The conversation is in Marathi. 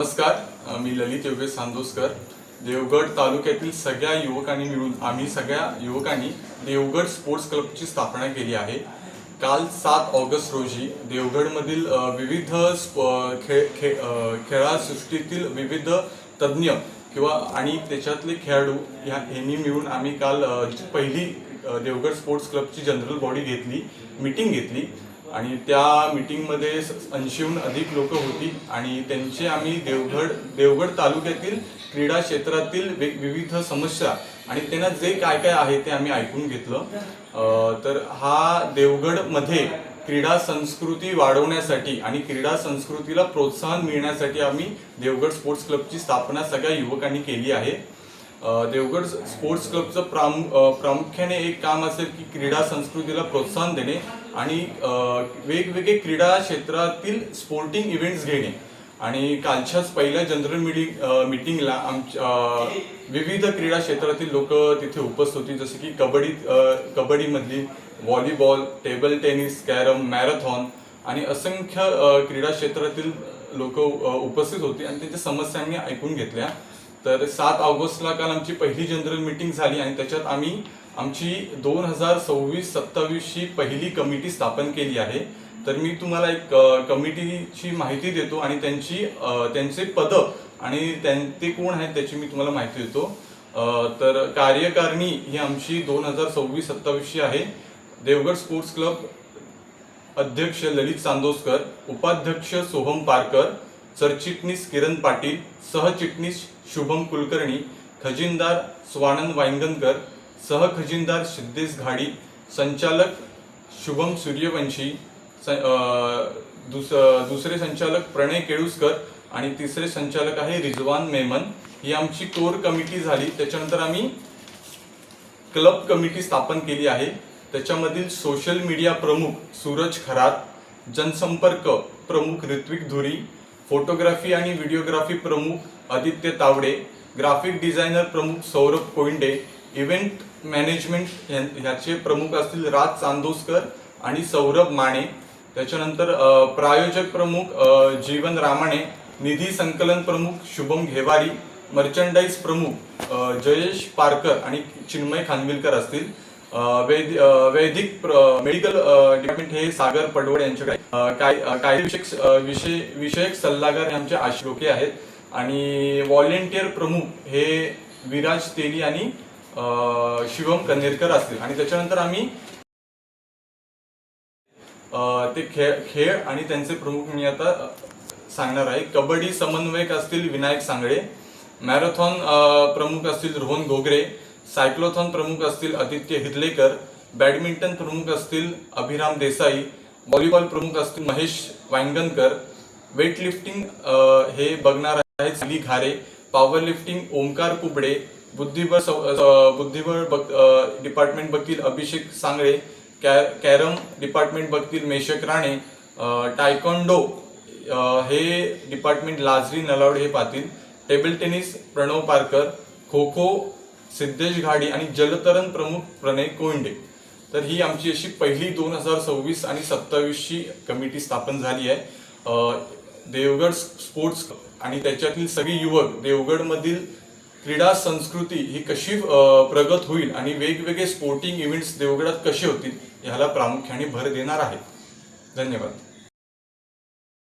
नमस्कार, मी ललित योगेश सांदोसकर. देवगड तालुक्यातील सगळ्या युवकांनी मिळून आम्ही सगळ्या युवकांनी देवगड स्पोर्ट्स क्लबची स्थापना केली आहे. काल 7 ऑगस्ट रोजी देवगडमधील विविध खेळासृष्टीतील विविध तज्ञ किंवा आणि त्याच्यातले खेळाडू यांनी मिळून आम्ही काल पहिली देवगड स्पोर्ट्स क्लबची जनरल बॉडी मीटिंग घेतली आणि त्या मीटिंगमध्ये 80हून अधिक लोक होती आणि त्यांचे आम्ही देवगड तालुक्यातील क्रीडा क्षेत्रातील विविध समस्या आणि त्यांना जे काय काय आहे ते आम्ही ऐकून घेतलं. तर हा देवगडमध्ये क्रीडा संस्कृती वाढवण्यासाठी आणि क्रीडा संस्कृतीला प्रोत्साहन मिळण्यासाठी आम्ही देवगड स्पोर्ट्स क्लबची स्थापना सगळ्या युवकांनी केली आहे. देवगड स्पोर्ट्स क्लबचं प्रामुख्याने एक काम असेल की क्रीडा संस्कृतीला प्रोत्साहन देणे आणि वेगवेगळे क्रीडा क्षेत्रातील स्पोर्टिंग इव्हेंट्स घेणे. आणि कालच्याच पहिल्या जनरल मीटिंगला विविध क्रीडा क्षेत्रातील लोक तिथे उपस्थित होती, जसे की कबड्डीमधली, volleyball, table tennis, carrom, marathon आणि असंख्य क्रीडा क्षेत्रातील लोक उपस्थित होती आणि त्यांच्या समस्या आम्ही ऐकून घेतल्या. तर 7 ऑगस्टला काल आमची पहिली जनरल मीटिंग झाली आणि त्याच्यात आम्ही आमची 2026-27ची पहिली कमिटी स्थापन केली आहे. तर मी तुम्हाला एक कमिटीची माहिती देतो आणि त्यांचे पद आणि ते कोण आहेत त्याची मी तुम्हाला माहिती देतो. तर कार्यकारिणी ही आमची 2026-27ची आहे. देवगड स्पोर्ट्स क्लब अध्यक्ष ललित सांदोसकर, उपाध्यक्ष सोहम पारकर, सरचिटणीस किरण पाटील, सहचिटणीस शुभम कुलकर्णी, खजिनदार स्वानंद वांगणकर, सहखजिनदार सिद्धेश घाडी, संचालक शुभम सूर्यवंशी, दुसरे संचालक प्रणय केळुसकर आणि तिसरे संचालक आहे रिजवान मेमन. ही आमची कोर कमिटी झाली. त्याच्यानंतर आम्ही क्लब कमिटी स्थापन केली आहे. त्याच्यामधील सोशल मीडिया प्रमुख सूरज खरात, जनसंपर्क प्रमुख ऋत्विक धुरी, फोटोग्राफी आणि व्हिडिओग्राफी प्रमुख आदित्य तावडे, ग्राफिक डिझायनर प्रमुख सौरभ कोइंडे, इव्हेंट मॅनेजमेंट ह्याचे प्रमुख असतील राज चांदोसकर आणि सौरभ माने. त्याच्यानंतर प्रायोजक प्रमुख जीवन रामाणे, निधी संकलन प्रमुख शुभम घेवारी, मर्चंडाईज प्रमुख जयेश पारकर आणि चिन्मय खानविलकर असतील. वैदिक मेडिकल डिपार्टमेंट हे सागर पडवड यांच्याकडे, विषयक सल्लागार हे आमचे आश्रोके आहेत आणि व्हॉलेंटियर प्रमुख हे विराज तेली आणि शिवम कन्नेरकर असतील. आणि त्याच्यानंतर आम्ही ते खेळ आणि त्यांचे प्रमुख मी आता सांगणार आहे. कबड्डी समन्वयक असतील विनायक सांगळे, मॅरेथॉन प्रमुख असतील रोहन घोगरे, सायक्लोथॉन प्रमुख असतील आदित्य हिरलेकर, बॅडमिंटन प्रमुख असतील अभिराम देसाई, व्हॉलीबॉल प्रमुख असतील महेश वांगणकर, वेटलिफ्टिंग हे बघणार आहेत सिली घारे, पॉवर लिफ्टिंग ओमकार कुबडे, बुद्धिबळ डिपार्टमेंट बघतील अभिषेक सांगळे, कॅरम डिपार्टमेंट बघतील मेशक राणे, टायकोंडो हे डिपार्टमेंट लाजरी नलावडे हे पाहतील, टेबल टेनिस प्रणव पारकर, खो खो सिद्धेश घाडी आणि जलतरण प्रमुख प्रणय कोइंडे. तर ही आमची अशी पहिली 2026 आणि 27ची कमिटी स्थापन झाली आहे. देवगड स्पोर्ट्स आणि त्याच्यातील सगळे युवक देवगडमधील क्रीडा संस्कृती ही कशी प्रगत होईल आणि वेगवेगळे स्पोर्टिंग इव्हेंट्स देवगडात कसे होतील ह्याला प्रामुख्याने भर देणार आहेत. धन्यवाद.